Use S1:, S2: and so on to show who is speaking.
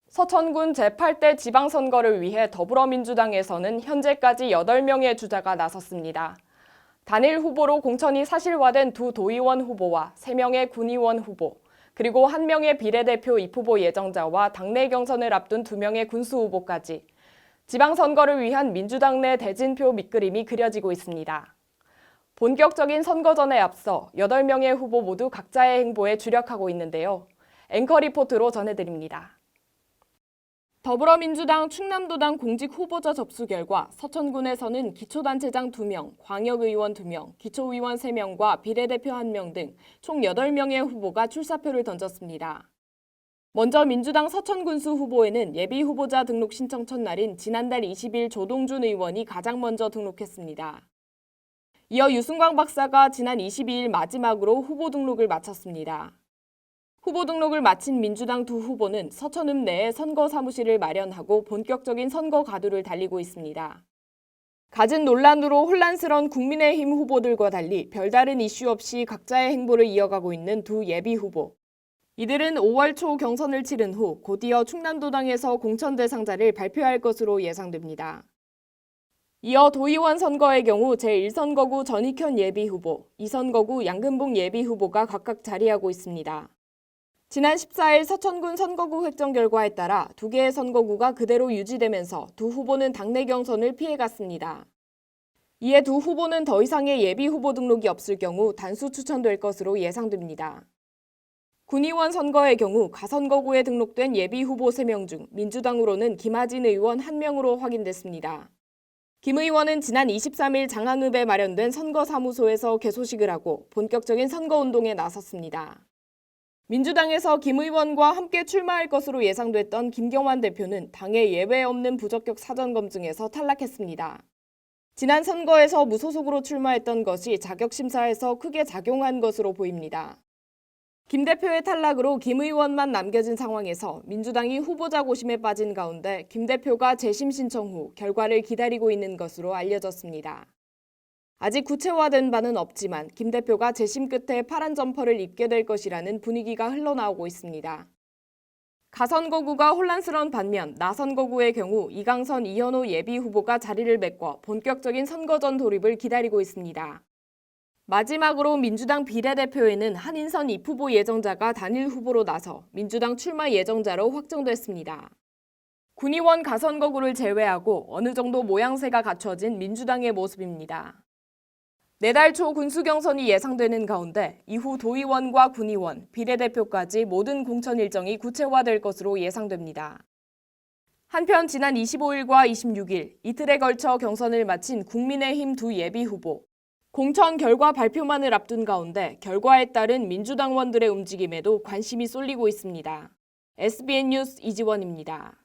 S1: 서천군 제8대 지방선거를 위해 더불어민주당에서는 현재까지 8명의 주자가 나섰습니다. 단일 후보로 공천이 사실화된 두 도의원 후보와 3명의 군의원 후보, 그리고 1명의 비례대표 입후보 예정자와 당내 경선을 앞둔 2명의 군수 후보까지 지방선거를 위한 민주당 내 대진표 밑그림이 그려지고 있습니다. 본격적인 선거전에 앞서 8명의 후보 모두 각자의 행보에 주력하고 있는데요. 앵커 리포트로 전해드립니다. 더불어민주당 충남도당 공직 후보자 접수 결과 서천군에서는 기초단체장 2명, 광역의원 2명, 기초의원 3명과 비례대표 1명 등 총 8명의 후보가 출사표를 던졌습니다. 먼저 민주당 서천군수 후보에는 예비후보자 등록 신청 첫날인 지난달 20일 조동준 의원이 가장 먼저 등록했습니다. 이어 유승광 박사가 지난 22일 마지막으로 후보 등록을 마쳤습니다. 후보 등록을 마친 민주당 두 후보는 서천읍 내에 선거 사무실을 마련하고 본격적인 선거 가두를 달리고 있습니다. 갖은 논란으로 혼란스러운 국민의힘 후보들과 달리 별다른 이슈 없이 각자의 행보를 이어가고 있는 두 예비 후보. 이들은 5월 초 경선을 치른 후 곧이어 충남도당에서 공천 대상자를 발표할 것으로 예상됩니다. 이어 도의원 선거의 경우 제1선거구 전익현 예비후보, 2선거구 양근봉 예비후보가 각각 자리하고 있습니다. 지난 14일 서천군 선거구 획정 결과에 따라 2개의 선거구가 그대로 유지되면서 두 후보는 당내 경선을 피해갔습니다. 이에 두 후보는 더 이상의 예비후보 등록이 없을 경우 단수 추천될 것으로 예상됩니다. 군의원 선거의 경우 가선거구에 등록된 예비후보 3명 중 민주당으로는 김하진 의원 1명으로 확인됐습니다. 김 의원은 지난 23일 장항읍에 마련된 선거사무소에서 개소식을 하고 본격적인 선거운동에 나섰습니다. 민주당에서 김 의원과 함께 출마할 것으로 예상됐던 김경환 대표는 당에 예외 없는 부적격 사전 검증에서 탈락했습니다. 지난 선거에서 무소속으로 출마했던 것이 자격심사에서 크게 작용한 것으로 보입니다. 김 대표의 탈락으로 김 의원만 남겨진 상황에서 민주당이 후보자 고심에 빠진 가운데 김 대표가 재심 신청 후 결과를 기다리고 있는 것으로 알려졌습니다. 아직 구체화된 바는 없지만 김 대표가 재심 끝에 파란 점퍼를 입게 될 것이라는 분위기가 흘러나오고 있습니다. 가선거구가 혼란스러운 반면 나선거구의 경우 이강선, 이현호 예비후보가 자리를 메꿔 본격적인 선거전 돌입을 기다리고 있습니다. 마지막으로 민주당 비례대표에는 한인선 입후보 예정자가 단일 후보로 나서 민주당 출마 예정자로 확정됐습니다. 군의원 가선거구를 제외하고 어느 정도 모양새가 갖춰진 민주당의 모습입니다. 내달 초 군수 경선이 예상되는 가운데 이후 도의원과 군의원, 비례대표까지 모든 공천 일정이 구체화될 것으로 예상됩니다. 한편 지난 25일과 26일 이틀에 걸쳐 경선을 마친 국민의힘 두 예비후보. 공천 결과 발표만을 앞둔 가운데 결과에 따른 민주당원들의 움직임에도 관심이 쏠리고 있습니다. SBN 뉴스 이지원입니다.